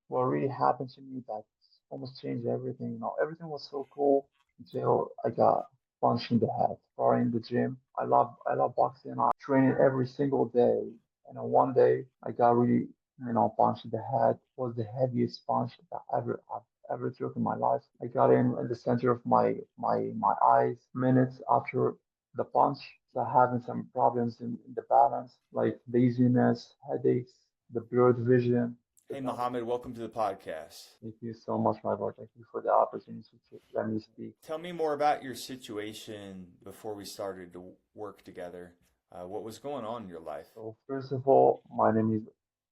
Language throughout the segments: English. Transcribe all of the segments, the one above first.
what really happened to me that almost changed everything. Everything was so cool until I got punched in the head. Or in the gym, I love boxing. I train it every single day. And on one day, I got really, punched in the head. Was the heaviest punch that I've ever took in my life. I got in the center of my eyes. Minutes after the punch, so having some problems in the balance, like dizziness, headaches, the blurred vision, the Hey, double. Mohammed, welcome to the podcast. Thank you so much, my lord. Thank you for the opportunity to let me speak. Tell me more about your situation before we started to work together. What was going on in your life? So first of all, my name is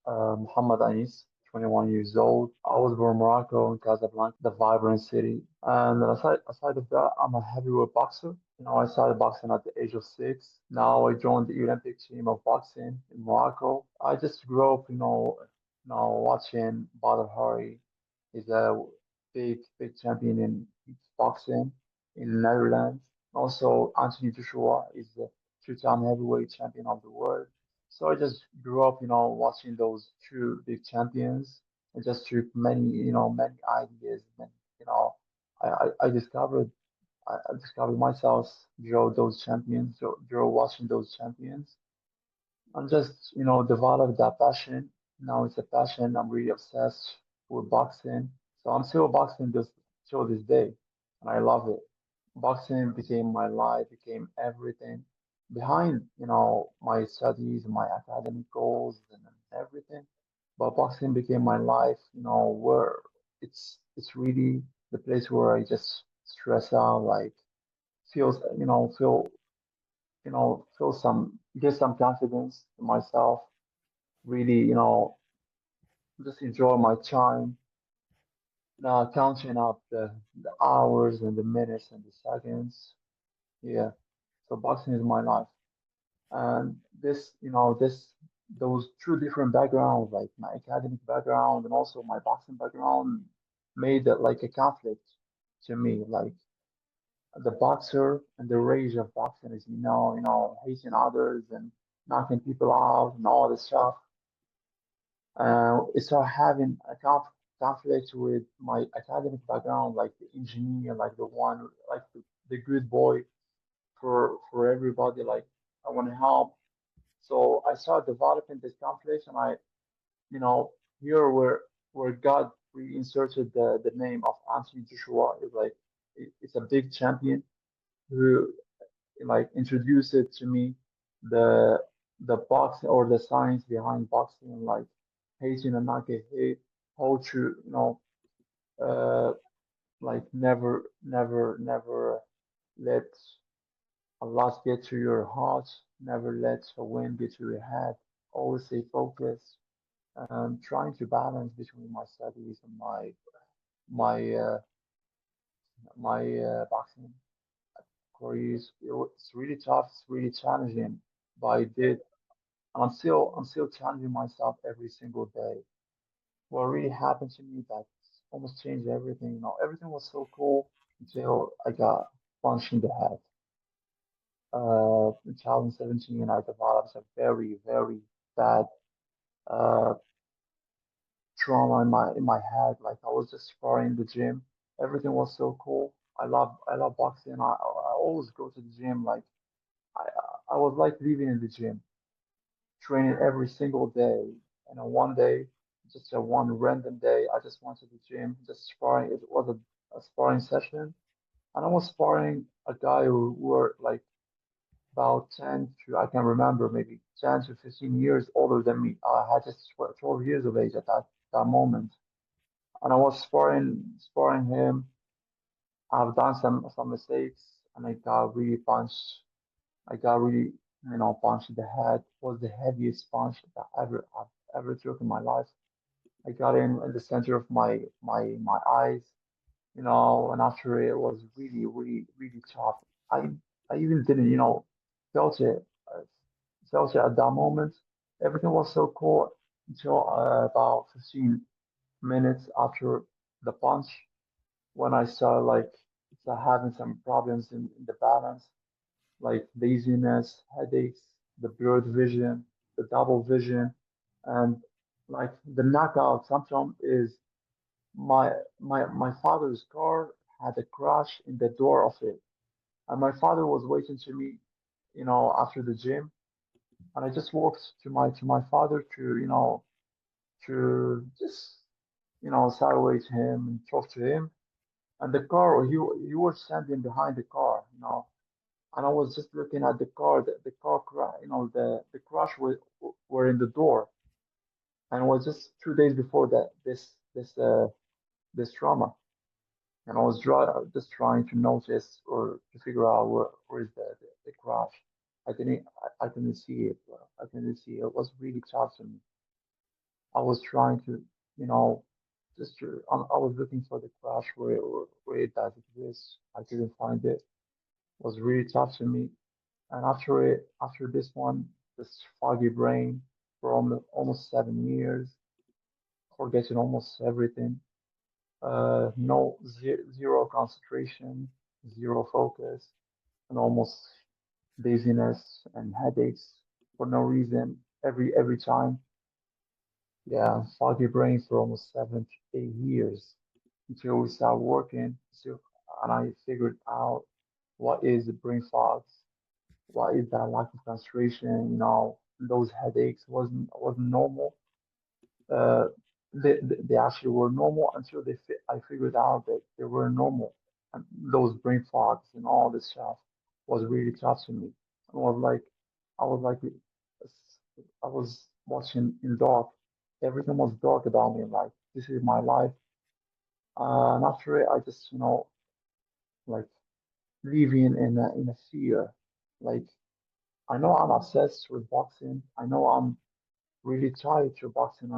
Muhammad Anis, 21 years old. I was born in Morocco in Casablanca, the vibrant city. And aside of that, I'm a heavyweight boxer. I started boxing at the age of 6. Now I joined the Olympic team of boxing in Morocco. I just grew up, watching Badr Hari. He's a big champion in boxing in Netherlands. Also, Anthony Joshua is the two-time heavyweight champion of the world. So I just grew up, watching those two big champions and just took many ideas. And, you know, I discovered, I discovered myself through those champions, through watching those champions. I'm just, developed that passion. Now it's a passion. I'm really obsessed with boxing. So I'm still boxing this till this day, and I love it. Boxing became my life, became everything. Behind, my studies, my academic goals, and everything. But boxing became my life, where it's really the place where I just stress out, like feels, feel some, get some confidence in myself, really, just enjoy my time, counting up the hours and the minutes and the seconds. Yeah. So boxing is my life. And those two different backgrounds, like my academic background and also my boxing background, made it like a conflict to me. Like the boxer and the rage of boxing is, hating others and knocking people out and all this stuff. It started having a conflict with my academic background, like the engineer, like the one, like the good boy for everybody. Like I want to help. So I started developing this conflict, and here where God reinserted the name of Anthony Joshua is like it's a big champion who like introduced it to me the boxing or the science behind boxing, like hating and not get hit, how to uh like never let a loss get to your heart, never let a win get to your head, always stay focused, and trying to balance between my studies and my boxing careers. It's really tough, it's really challenging, but I did. And I'm still challenging myself every single day. What really happened to me that almost changed everything. Everything was so cool until I got punched in the head. In 2017, I developed a very bad uh, trauma in my head. Like I was just sparring in the gym. Everything was so cool. I love boxing. I always go to the gym. Like I I was like living in the gym, training every single day. And on one day, just a one random day, I just went to the gym, just sparring. It was a sparring session, and I was sparring a guy who were like about 10 to, I can remember, maybe 10 to 15 years older than me. I had just 12 years of age at that moment. And I was sparring him. I've done some mistakes, and I got really punched. I got really, punched in the head. Was the heaviest punch that I've ever took in my life. I got in the center of my eyes, and after it was really tough. I I even didn't, felt it, uh, felt it at that moment. Everything was so cool until about 15 minutes after the punch, when I started like having some problems in the balance, like dizziness, headaches, the blurred vision, the double vision, and like the knockout symptom is my father's car had a crash in the door of it, and my father was waiting to me, after the gym, and I just walked to my father to just salute him and talk to him. And the car, he was standing behind the car, and I was just looking at the car. The car crash, the crash were in the door, and it was just 2 days before that this trauma. And I was just trying to notice or to figure out where is the crash. I couldn't see it. I couldn't see it. It was really tough to me. I was trying to, you know, I was looking for the crash where it does exist. I couldn't find it. It was really tough to me. And after this one, this foggy brain for almost 7 years, forgetting almost everything. No zero concentration, zero focus, and almost dizziness and headaches for no reason every time. Yeah, foggy brain for almost 7 to 8 years until we started working. So, and I figured out what is the brain fog, what is that lack of concentration. Those headaches wasn't normal. uh, they actually were normal until I figured out that they were normal. And those brain fogs and all this stuff was really tough to me. I was like, I was like, I was watching in dark. Everything was dark about me. Like, this is my life. And after it, I just, like living in a fear. Like, I know I'm obsessed with boxing. I know I'm really tied to boxing.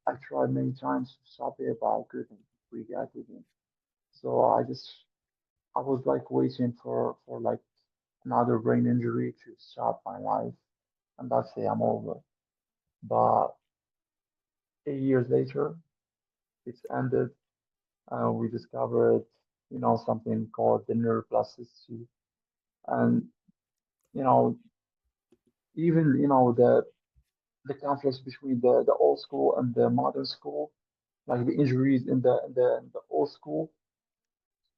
I tried many times to stop it, but I couldn't. Really, I couldn't. So I was like waiting for like another brain injury to stop my life, and that's it. I'm over. But 8 years later, it's ended. We discovered, something called the neuroplasticity, and you know, even the conflicts between the old school and the modern school, like the injuries in the old school,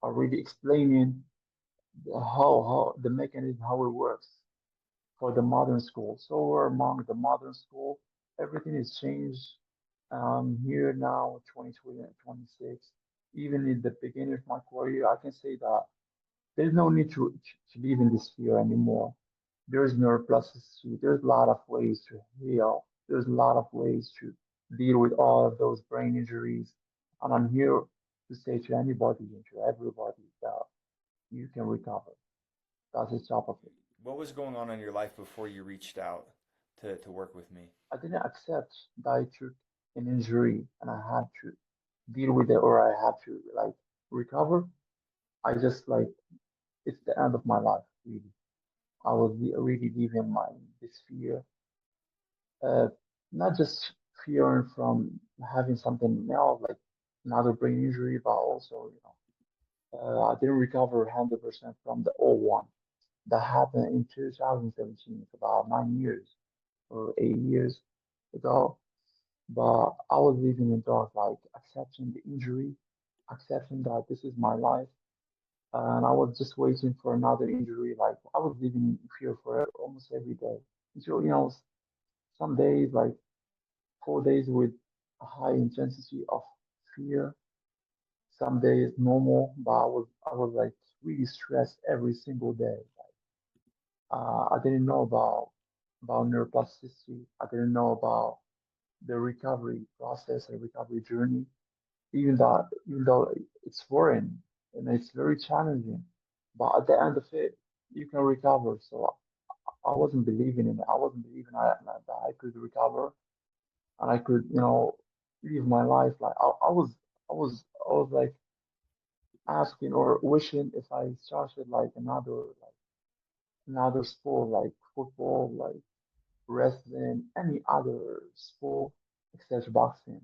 are really explaining how the mechanism, how it works for the modern school. So we're among the modern school. Everything is changed. Here now, 2020 and 26. Even in the beginning of my career, I can say that there's no need to live in this fear anymore. There's neuroplasticity. There's a lot of ways to heal. There's a lot of ways to deal with all of those brain injuries. And I'm here to say to anybody and to everybody that you can recover. That's the top of it. What was going on in your life before you reached out to work with me? I didn't accept that I took an injury and I had to deal with it or I had to like recover. I just like it's the end of my life, really. I was really living my this fear, uh, not just fearing from having something else like another brain injury, but also I didn't recover 100% from the old one that happened in 2017. It's about 9 years or 8 years ago. But I was living in dark, like accepting the injury, accepting that this is my life, and I was just waiting for another injury. Like I was living in fear for almost every day. Until some days, like 4 days with a high intensity of fear. Some days normal, but I was like really stressed every single day. I didn't know about neuroplasticity. I didn't know about the recovery process and recovery journey. Even though it's foreign and it's very challenging, but at the end of it, you can recover. So I wasn't believing in it. I wasn't believing that I could recover and I could, live my life. Like I was like asking or wishing if I started like another sport like football, like wrestling, any other sport except boxing.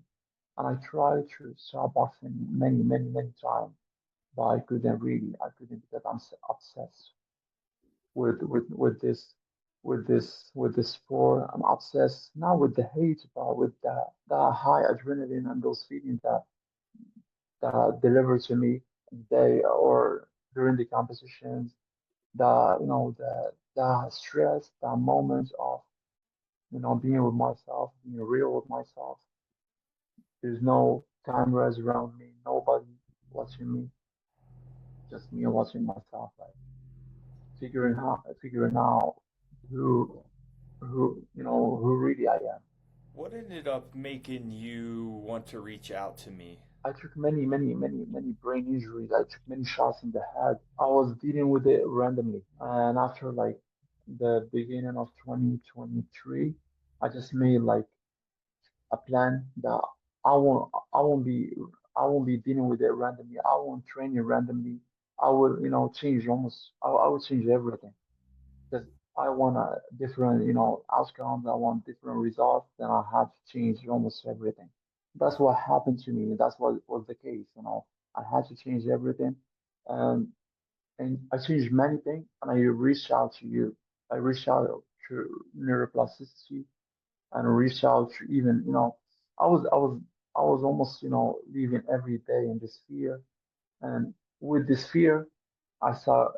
And I tried to start boxing many, many, many times, but I couldn't really. I couldn't because I'm so obsessed with this sport. I'm obsessed not with the hate, but with that high adrenaline and those feelings that that deliver to me they or during the competitions, the stress, the moments of being with myself, being real with myself. There's no cameras around me, nobody watching me, just me watching myself, like figuring out who who really I am. What ended up making you want to reach out to me? I took many brain injuries. I took many shots in the head. I was dealing with it randomly. And after like the beginning of 2023, I just made like a plan that I won't be dealing with it randomly. I won't train it randomly. I will, change I will change everything because I want a different, outcomes. I want different results. Then I have to change almost everything. That's what happened to me. That's what was the case. I had to change everything, and I changed many things. And I reached out to you. I reached out to neuroplasticity and reached out to even, I was I was I was almost, living every day in this fear. And with this fear, I saw,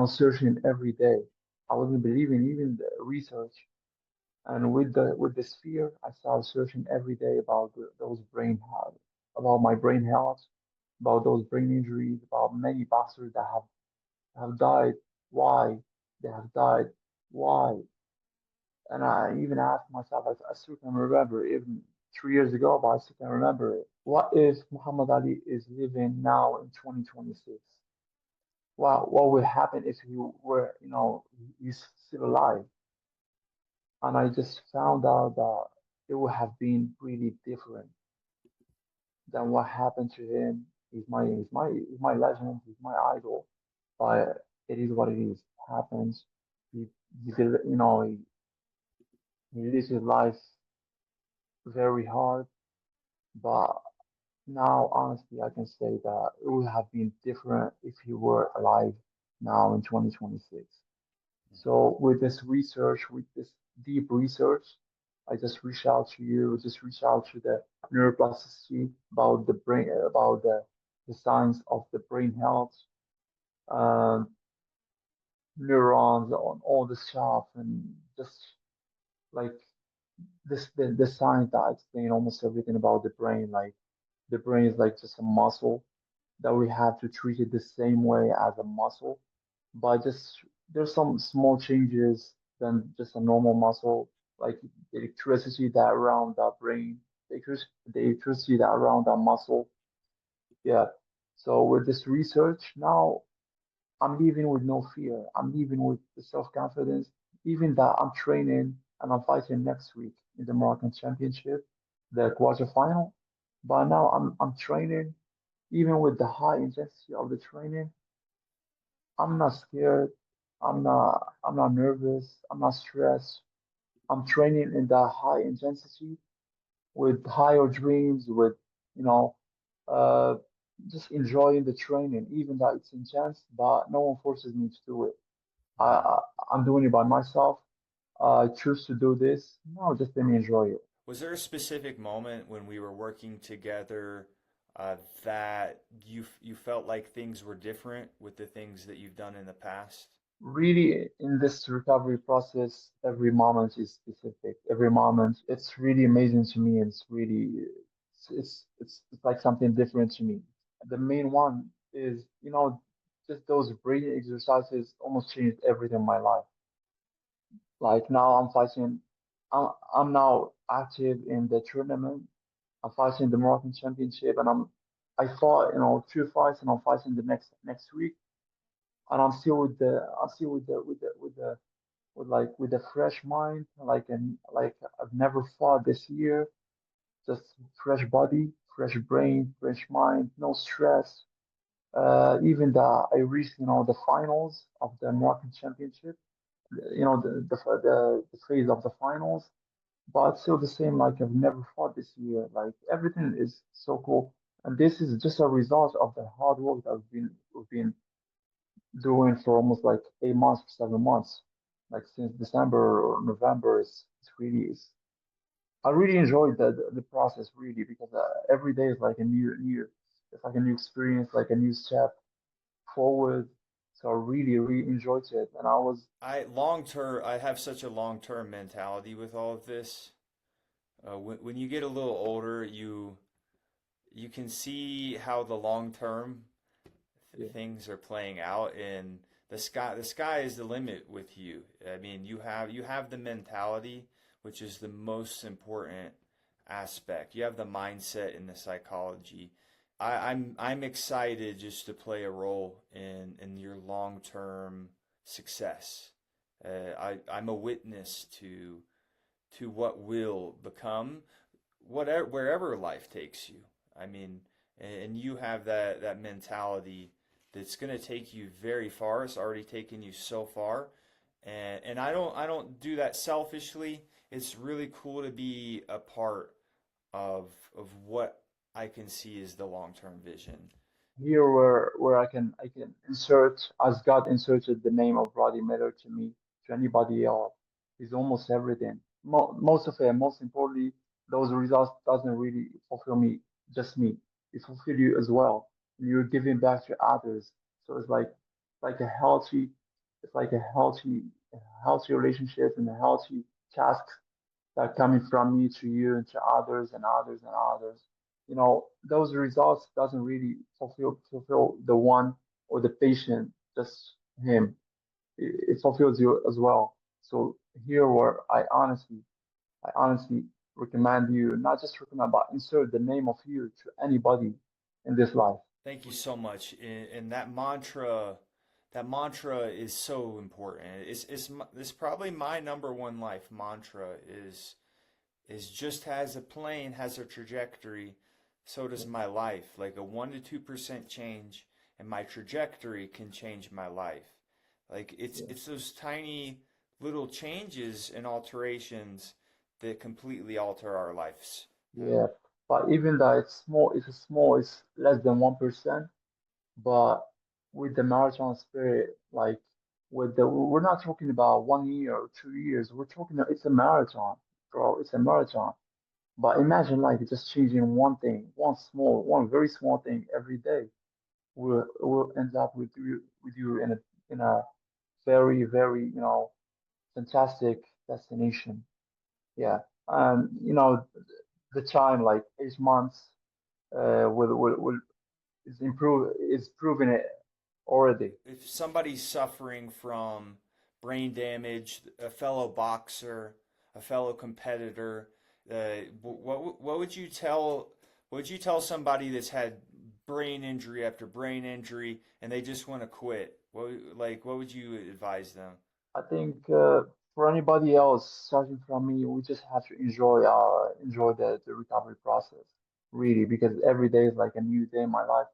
searching every day. I wasn't believing even the research. And with this fear, I started searching every day about those brain health, about my brain health, about those brain injuries, about many boxers that have died. Why they have died? Why? And I even asked myself, I still can remember, even 3 years ago, but I still can remember it. What if Muhammad Ali is living now in 2026? What would happen if he were, he's still alive? And I just found out that it would have been really different than what happened to him. He's my legend. He's my idol. But it is what it is. It happens. He, he lives his life very hard. But now, honestly, I can say that it would have been different if he were alive now in 2026. So with this research, with this deep research, I just reach out to you, just reach out to the neuroplasticity about the brain, about the science of the brain health, um, neurons, on all this stuff, and just like the science that explain almost everything about the brain. Like the brain is like just a muscle that we have to treat it the same way as a muscle, but just there's some small changes than just a normal muscle, like the electricity that around that brain, the electricity that around that muscle. Yeah. So with this research now, I'm leaving with no fear. I'm leaving with the self-confidence, even that I'm training and I'm fighting next week in the Moroccan Championship, the quarterfinal. But now I'm training, even with the high intensity of the training. I'm not scared. I'm not nervous. I'm not stressed. I'm training in that high intensity with higher dreams, with, you know, uh, just enjoying the training, even that it's intense, but no one forces me to do it. I, I I'm doing it by myself. I choose to do this. No, just let me enjoy it. Was there a specific moment when we were working together that you felt like things were different with the things that you've done in the past? Really, in this recovery process, every moment is specific. Every moment, it's really amazing to me. It's like something different to me. The main one is, just those breathing exercises almost changed everything in my life. Like now I'm now active in the tournament. I'm fighting the Moroccan Championship, and I fought, 2 fights, and I'm fighting the next week, and I'm still with a fresh mind, like I've never fought this year. Just fresh body, fresh brain, fresh mind, no stress. Even that I reached, the finals of the Moroccan Championship. The phase of the finals, but still the same. Like I've never fought this year. Like everything is so cool, and this is just a result of the hard work that we've been doing for almost like 8 months, 7 months, like since December or November. It's really is. I really enjoyed the process really because every day is like a new it's like a new experience, like a new step forward. So I really, really enjoyed it. And I was, I have such a long term mentality with all of this. When you get a little older, you can see how the long term yeah, things are playing out, and the sky is the limit with you. I mean, you have the mentality, which is the most important aspect. You have the mindset and the psychology. I'm excited just to play a role in your long term success. I'm a witness to what will become whatever wherever life takes you. I mean, and you have that mentality that's going to take you very far. It's already taken you so far, and I don't do that selfishly. It's really cool to be a part of what I can see as the long term vision. here where I can insert, as God inserted the name of Roddy Miller to me, to anybody else, is almost everything. Most of it, most importantly, those results doesn't really fulfill me, just me. It fulfill you as well. And you're giving back to others. So it's like a healthy, it's like a healthy relationship and a healthy task that coming from me to you and to others and others and others. Those results doesn't really fulfill the one or the patient, just him. It fulfills you as well. So here where I honestly recommend you, not just recommend, but insert the name of you to anybody in this life. Thank you so much. And that mantra is so important. It's probably my number one life mantra is just as a plane has a trajectory, so does my life. Like a 1 to 2% change and my trajectory can change my life. Like it's Yeah. it's those tiny little changes and alterations that completely alter our lives. Yeah. But even though it's less than 1%. But with the marathon spirit, like we're not talking about 1 year or 2 years. We're talking, it's a marathon, bro. It's a marathon. But imagine like just changing one thing, one very small thing every day. Will end up with you in a very, very, fantastic destination. Yeah. And the time, like 8 months, will is proving it already. If somebody's suffering from brain damage, a fellow boxer, a fellow competitor, what would you tell somebody that's had brain injury after brain injury and they just want to quit? What would you advise them? I think for anybody else, starting from me, we just have to enjoy the recovery process, really, because every day is like a new day in my life,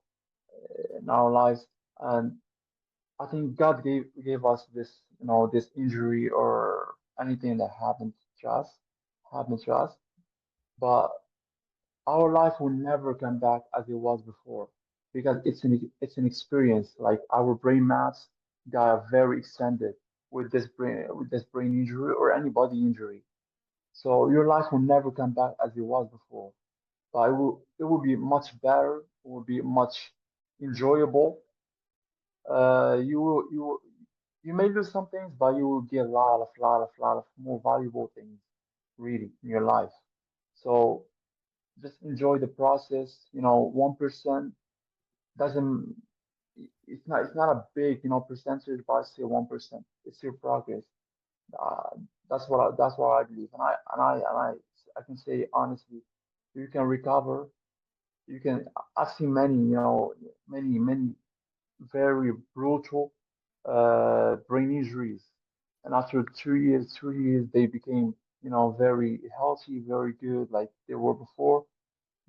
in our lives, and I think God gave us this injury or anything that happened to us, but our life will never come back as it was before because it's an experience. Like our brain maps got very extended with this brain injury or any body injury. So your life will never come back as it was before. But it will be much better. It will be much enjoyable. You may lose some things, but you will get a lot of more valuable things really in your life. So just enjoy the process. 1% doesn't. It's not a big percentage, but still 1%. It's still progress. Uh, that's what I believe, and I can say honestly, you can recover. You can. I've seen many very brutal brain injuries, and after 2 years, they became very healthy, very good, like they were before.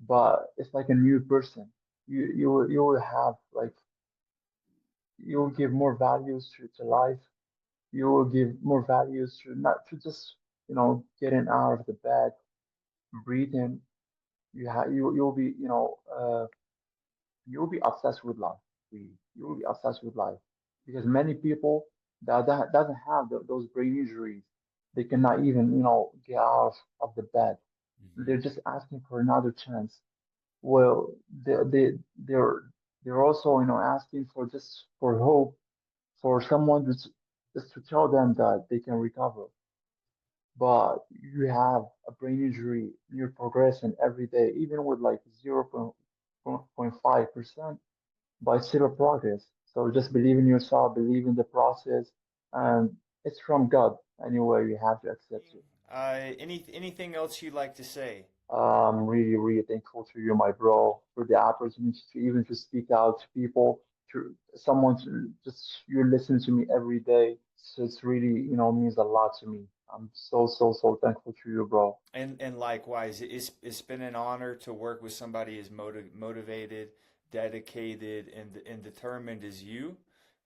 But it's like a new person. You will have like you will give more values to life. You will give more values to not to just getting out of the bed, breathing. You'll be obsessed with life. Really. You will be obsessed with life because many people that doesn't have those brain injuries, they cannot even get out of the bed. Hmm. They're just asking for another chance. Well, they're they're also, asking for just for hope, for someone just to tell them that they can recover. But you have a brain injury, you're progressing every day, even with like 0.5%, but it's still a progress. So just believe in yourself, believe in the process, and it's from God. Anyway, you have to accept it. Anything else you'd like to say? I'm really, really thankful to you, my bro, for the opportunity to even to speak out to people, to someone to just you listen to me every day. So it's really, means a lot to me. I'm so, so, so thankful to you, bro. And likewise, it's been an honor to work with somebody as motivated, dedicated, and determined as you.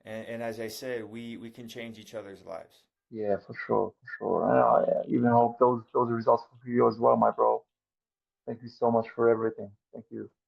And as I said, we can change each other's lives. Yeah, for sure, for sure. And I even hope those results for you as well, my bro. Thank you so much for everything. Thank you.